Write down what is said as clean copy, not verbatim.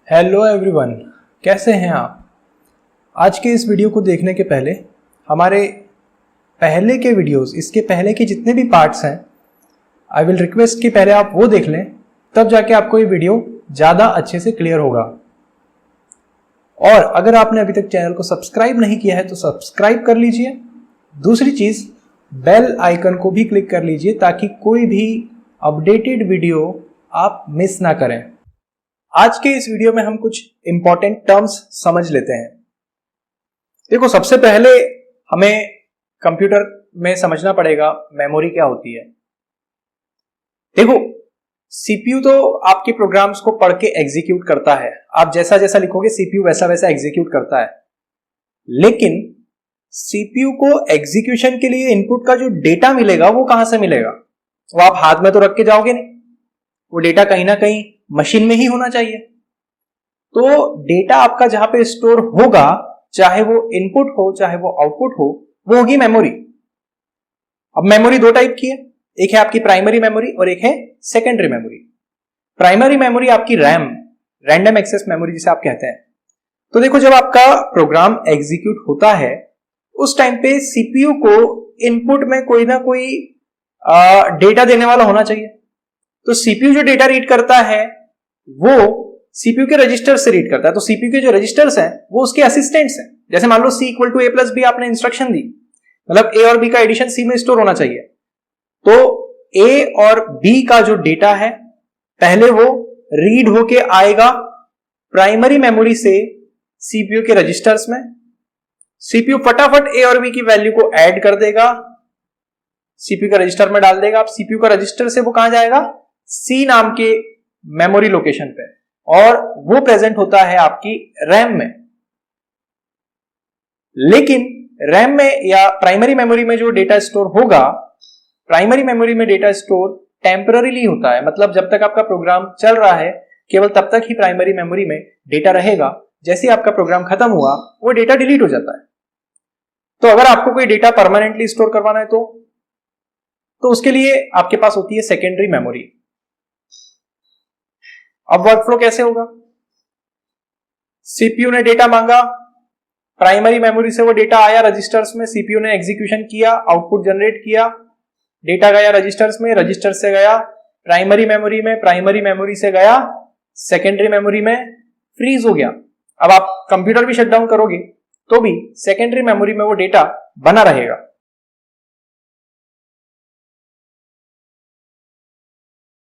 Hello everyone, कैसे हैं आप। आज के इस वीडियो को देखने के पहले हमारे पहले के वीडियोस, इसके पहले के जितने भी पार्ट्स हैं, आई विल रिक्वेस्ट कि पहले आप वो देख लें, तब जाके आपको ये वीडियो ज़्यादा अच्छे से क्लियर होगा। और अगर आपने अभी तक चैनल को सब्सक्राइब नहीं किया है तो सब्सक्राइब कर लीजिए। दूसरी चीज़, बेल आइकन को भी क्लिक कर लीजिए ताकि कोई भी अपडेटेड वीडियो आप मिस ना करें। आज के इस वीडियो में हम कुछ इंपॉर्टेंट टर्म्स समझ लेते हैं। देखो, सबसे पहले हमें कंप्यूटर में समझना पड़ेगा मेमोरी क्या होती है। देखो, सीपीयू तो आपके प्रोग्राम्स को पढ़ के एग्जीक्यूट करता है। आप जैसा जैसा लिखोगे सीपीयू वैसा वैसा एग्जीक्यूट करता है। लेकिन सीपीयू को एग्जीक्यूशन के लिए इनपुट का जो डेटा मिलेगा वो कहां से मिलेगा? वो आप हाथ में तो रख के जाओगे नहीं, वो डेटा कहीं ना कहीं मशीन में ही होना चाहिए। तो डेटा आपका जहां पे स्टोर होगा, चाहे वो इनपुट हो चाहे वो आउटपुट हो, वो होगी मेमोरी। अब मेमोरी दो टाइप की है, एक है आपकी प्राइमरी मेमोरी और एक है सेकेंडरी मेमोरी। प्राइमरी मेमोरी आपकी रैम, रैंडम एक्सेस मेमोरी जिसे आप कहते हैं। तो देखो, जब आपका प्रोग्राम एग्जीक्यूट होता है उस टाइम पे सीपीयू को इनपुट में कोई ना कोई डेटा देने वाला होना चाहिए। तो सीपीयू जो डेटा रीड करता है वो सीपीयू के रजिस्टर से रीड करता है। तो सीपीयू के जो रजिस्टर्स हैं वो उसके असिस्टेंट्स हैं। जैसे मान लो C = A+B आपने इंस्ट्रक्शन दी, मतलब A और B का एडिशन C में स्टोर होना चाहिए। तो A और B का जो डेटा है पहले वो रीड होके आएगा प्राइमरी मेमोरी से सीपीयू के रजिस्टर्स में। सीपीयू फटाफट A और B की वैल्यू को ऐड कर देगा, सीपीयू का रजिस्टर में डाल देगा। अब सीपीयू का रजिस्टर से वो कहां जाएगा? C नाम के मेमोरी लोकेशन पे, और वो प्रेजेंट होता है आपकी रैम में। लेकिन रैम में या प्राइमरी मेमोरी में जो डेटा स्टोर होगा, प्राइमरी मेमोरी में डेटा स्टोर टेम्पररीली होता है। मतलब जब तक आपका प्रोग्राम चल रहा है केवल तब तक ही प्राइमरी मेमोरी में डेटा रहेगा। जैसे ही आपका प्रोग्राम खत्म हुआ वो डेटा डिलीट हो जाता है। तो अगर आपको कोई डेटा परमानेंटली स्टोर करवाना है तो उसके लिए आपके पास होती है सेकेंडरी मेमोरी। अब वर्कफ्लो कैसे होगा? सीपीयू ने डेटा मांगा, प्राइमरी मेमोरी से वो डेटा आया रजिस्टर्स में, सीपीयू ने एग्जीक्यूशन किया, आउटपुट जनरेट किया, डेटा गया रजिस्टर्स में, रजिस्टर से गया प्राइमरी मेमोरी में, प्राइमरी मेमोरी से गया सेकेंडरी मेमोरी में, फ्रीज हो गया। अब आप कंप्यूटर भी शट डाउन करोगे तो भी सेकेंडरी मेमोरी में वो डेटा बना रहेगा।